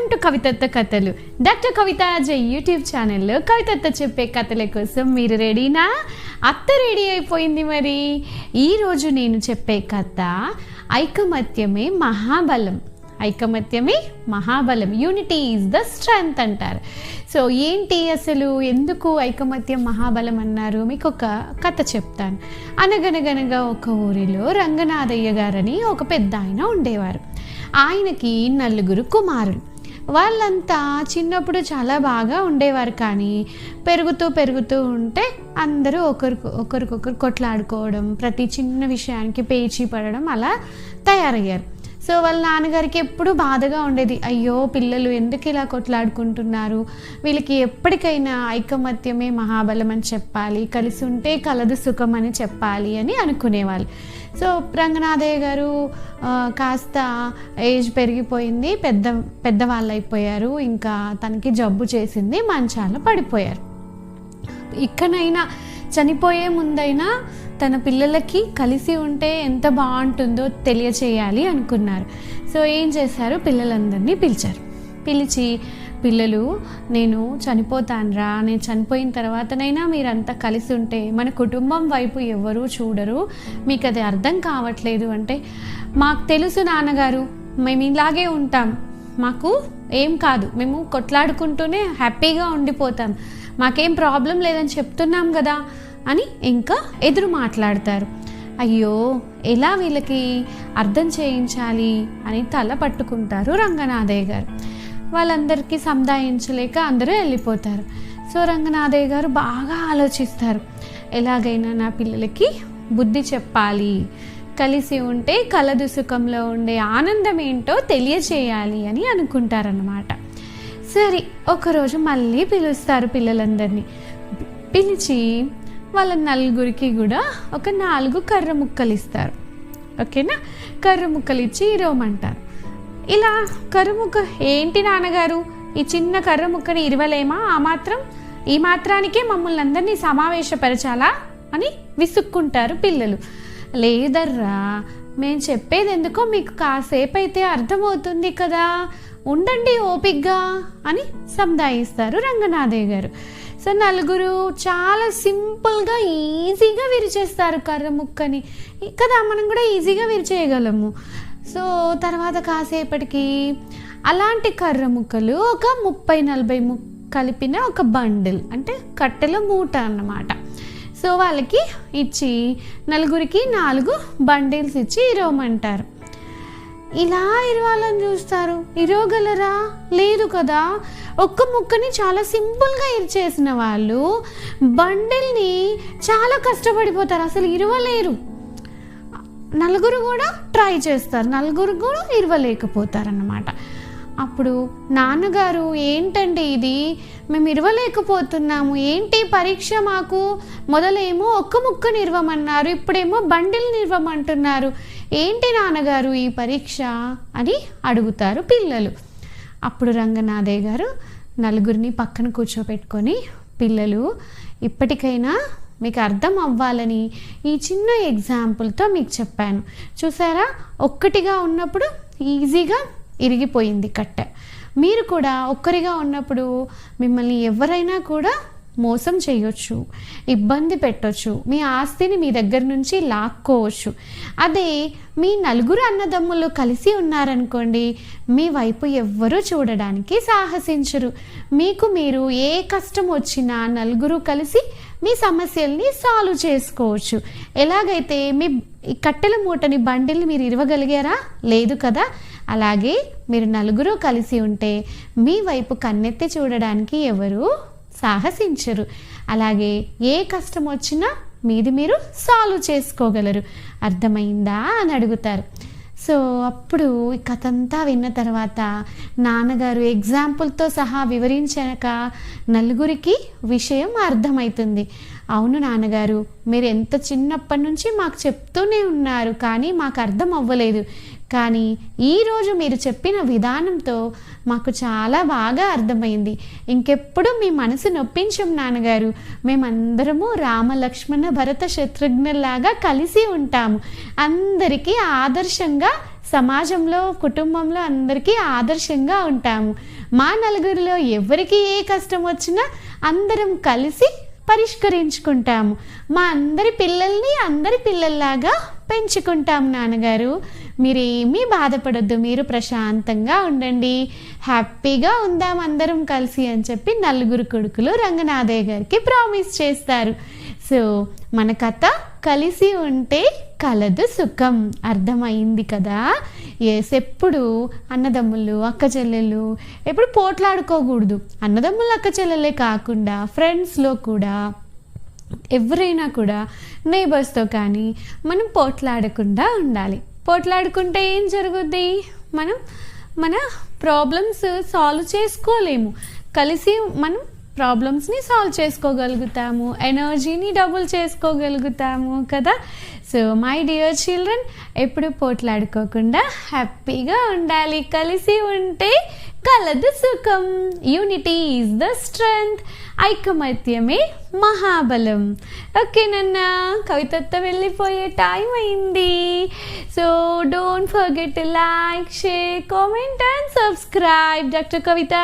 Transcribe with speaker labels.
Speaker 1: Welcome to కవితత్త కథలు. Doctor కవిత YouTube ఛానల్లో కవితత్త చెప్పే కథల కోసం మీరు రెడీనా? అత్త రెడీ అయిపోయింది. మరి ఈరోజు నేను చెప్పే కథ ఐకమత్యమే మహాబలం. ఐకమత్యమే మహాబలం, యూనిటీ ఈజ్ ద స్ట్రెంగ్త్ అంటారు. సో ఏంటి అసలు, ఎందుకు ఐకమత్యం మహాబలం అన్నారు? మీకు ఒక కథ చెప్తాను. అనగనగనగా ఒక ఊరిలో రంగనాథయ్య గారని ఒక పెద్ద ఆయన ఉండేవారు. ఆయనకి 4 కుమారులు. వాళ్ళంతా చిన్నప్పుడు చాలా బాగా ఉండేవారు, కానీ పెరుగుతూ ఉంటే అందరూ ఒకరికొకరు కొట్లాడుకోవడం, ప్రతి చిన్న విషయానికి పేచీ పడడం అలా తయారయ్యారు. సో వాళ్ళ నాన్నగారికి ఎప్పుడు బాధగా ఉండేది. అయ్యో పిల్లలు ఎందుకు ఇలా కొట్లాడుకుంటున్నారు, వీళ్ళకి ఎప్పటికైనా ఐకమత్యమే మహాబలం అని చెప్పాలి, కలిసి ఉంటే కలదు సుఖం అని చెప్పాలి అని అనుకునేవాళ్ళు. సో రంగనాథయ్య గారు కాస్త ఏజ్ పెరిగిపోయింది, పెద్దవాళ్ళు అయిపోయారు. ఇంకా తనకి జబ్బు చేసింది, మంచాల పడిపోయారు. ఇక్కడైనా చనిపోయే ముందైనా తన పిల్లలకి కలిసి ఉంటే ఎంత బాగుంటుందో తెలియచేయాలి అనుకున్నారు. సో ఏం చేశారు, పిల్లలందరినీ పిలిచి పిల్లలు, నేను చనిపోతానురా, నేను చనిపోయిన తర్వాతనైనా మీరంతా కలిసి ఉంటే మన కుటుంబం వైపు ఎవరూ చూడరు, మీకు అది అర్థం కావట్లేదు అంటే, మాకు తెలుసు నాన్నగారు, మేము ఇలాగే ఉంటాం, మాకు ఏం కాదు, మేము కొట్లాడుకుంటూనే హ్యాపీగా ఉండిపోతాం, మాకేం ప్రాబ్లం లేదని చెప్తున్నాం కదా అని ఇంకా ఎదురు మాట్లాడతారు. అయ్యో ఎలా వీళ్ళకి అర్థం చేయించాలి అని తల పట్టుకుంటారు రంగనాథయ్య గారు. వాళ్ళందరికీ సంధాయించలేక అందరూ వెళ్ళిపోతారు. సో రంగనాథయ్య గారు బాగా ఆలోచిస్తారు, ఎలాగైనా నా పిల్లలకి బుద్ధి చెప్పాలి, కలిసి ఉంటే కలదు సుఖంలో ఉండే ఆనందం ఏంటో తెలియచేయాలి అని అనుకుంటారన్నమాట. సరే ఒకరోజు మళ్ళీ పిలుస్తారు పిల్లలందరినీ. పిలిచి వాళ్ళ 4 కూడా ఒక 4 కర్ర ముక్కలు ఇస్తారు. ఓకేనా, కర్ర ముక్కలు ఇచ్చి ఇరవమంటారు. ఇలా కర్ర ముక్క ఏంటి నాన్నగారు, ఈ చిన్న కర్ర ముక్కని ఇరవలేమా, ఈ మాత్రానికే మమ్మల్ని అందరినీ సమావేశపరచాలా అని విసుక్కుంటారు పిల్లలు. లేదర్రా, మేము చెప్పేది ఎందుకో మీకు కాసేపు అయితే అర్థమవుతుంది కదా, ఉండండి ఓపిగ్గా అని సంధాయిస్తారు రంగనాథయ్య గారు. సో 4 చాలా సింపుల్గా ఈజీగా విరిచేస్తారు కర్ర ముక్కని కదా, మనం కూడా ఈజీగా విరిచేయగలము. సో తర్వాత కాసేపటికి అలాంటి కర్ర ముక్కలు ఒక 30-40 కలిపిన ఒక బండిల్, అంటే కట్టెల మూట అన్నమాట. సో వాళ్ళకి ఇచ్చి 4కి 4 బండిల్స్ ఇచ్చి ఇరవమంటారు. ఇలా ఇరవాలని చూస్తారు, ఇరవగలరా? లేదు కదా. ఒక్క ముక్కని చాలా సింపుల్గా ఇరిచేసిన వాళ్ళు బండిల్ని చాలా కష్టపడిపోతారు, అసలు ఇరవలేరు. 4 కూడా ట్రై చేస్తారు, 4 కూడా ఇరవలేకపోతారన్నమాట. అప్పుడు నాన్నగారు, ఏంటండి ఇది, మేము ఇరవలేకపోతున్నాము, ఏంటి పరీక్ష మాకు? మొదలేమో ఒక్క ముక్కని ఇరవమన్నారు, ఇప్పుడేమో బండిల్ని ఇరవమంటున్నారు, ఏంటి నాన్నగారు ఈ పరీక్ష అని అడుగుతారు పిల్లలు. అప్పుడు రంగనాథయ్య గారు 4 పక్కన కూర్చోపెట్టుకొని, పిల్లలు ఇప్పటికైనా మీకు అర్థం అవ్వాలని ఈ చిన్న ఎగ్జాంపుల్తో మీకు చెప్పాను. చూసారా, ఒక్కటిగా ఉన్నప్పుడు ఈజీగా ఇరిగిపోయింది కట్టె. మీరు కూడా ఒక్కరిగా ఉన్నప్పుడు మిమ్మల్ని ఎవరైనా కూడా మోసం చేయొచ్చు, ఇబ్బంది పెట్టొచ్చు, మీ ఆస్తిని మీ దగ్గర నుంచి లాక్కోవచ్చు. అదే మీ 4 అన్నదమ్ములు కలిసి ఉన్నారనుకోండి, మీ వైపు ఎవ్వరూ చూడడానికి సాహసించరు. మీకు మీరు ఏ కష్టం వచ్చినా 4 కలిసి మీ సమస్యల్ని సాల్వ్ చేసుకోవచ్చు. ఎలాగైతే మీ కట్టెల మూటని బండిల్ని మీరు ఇరవగలిగారా? లేదు కదా. అలాగే మీరు 4 కలిసి ఉంటే మీ వైపు కన్నెత్తి చూడడానికి ఎవరు సాహసించరు. అలాగే ఏ కష్టం వచ్చినా మీది మీరు సాల్వ్ చేసుకోగలరు. అర్థమైందా అని అడుగుతారు. సో అప్పుడు ఈ కథ అంతా విన్న తర్వాత నాన్నగారు ఎగ్జాంపుల్తో సహా వివరించాక 4 విషయం అర్థమవుతుంది. అవును నాన్నగారు, మీరు ఎంత చిన్నప్పటి నుంచి మాకు చెప్తూనే ఉన్నారు, కానీ మాకు అర్థం అవ్వలేదు, కానీ ఈరోజు మీరు చెప్పిన విధానంతో మాకు చాలా బాగా అర్థమైంది. ఇంకెప్పుడు మీ మనసు నొప్పించం నాన్నగారు, మేమందరము రామ లక్ష్మణ భరత శత్రుఘ్నులాగా కలిసి ఉంటాము, అందరికీ ఆదర్శంగా సమాజంలో కుటుంబంలో అందరికీ ఆదర్శంగా ఉంటాము. మా నలుగురిలో ఎవరికి ఏ కష్టం వచ్చినా అందరం కలిసి పరిష్కరించుకుంటాము. మా అందరి పిల్లల్ని అందరి పిల్లల్లాగా పెంచుకుంటాం నాన్నగారు. మీరేమీ బాధపడొద్దు, మీరు ప్రశాంతంగా ఉండండి, హ్యాపీగా ఉందాం అందరం కలిసి అని చెప్పి నలుగురు కొడుకులు రంగనాథయ్య గారికి ప్రామిస్ చేస్తారు. సో మన కథ కలిసి ఉంటే కలదు సుఖం, అర్థమైంది కదా. ఎప్పుడు అన్నదమ్ములు అక్క చెల్లెళ్ళు ఎప్పుడు పోట్లాడుకోకూడదు. అన్నదమ్ములు అక్క చెల్లెలే కాకుండా ఫ్రెండ్స్లో కూడా ఎవరైనా కూడా నేబర్స్తో కానీ మనం పోట్లాడకుండా ఉండాలి. పోట్లాడుకుంటే ఏం జరుగుద్ది, మన ప్రాబ్లమ్స్ సాల్వ్ చేసుకోలేము. కలిసి మనం ప్రాబ్లమ్స్ని సాల్వ్ చేసుకోగలుగుతాము, ఎనర్జీని డబుల్ చేసుకోగలుగుతాము కదా. సో మై డియర్ చిల్డ్రన్, ఎప్పుడు పోట్లాడుకోకుండా హ్యాపీగా ఉండాలి. కలిసి ఉంటే కలదు సుఖం. Unity is the strength. ఐకమత్యమే మహాబలం. ఓకేనన్నా, కవితతో వెళ్ళిపోయే టైం అయింది. So don't forget to like, share, comment and subscribe. Doctor Kavitha.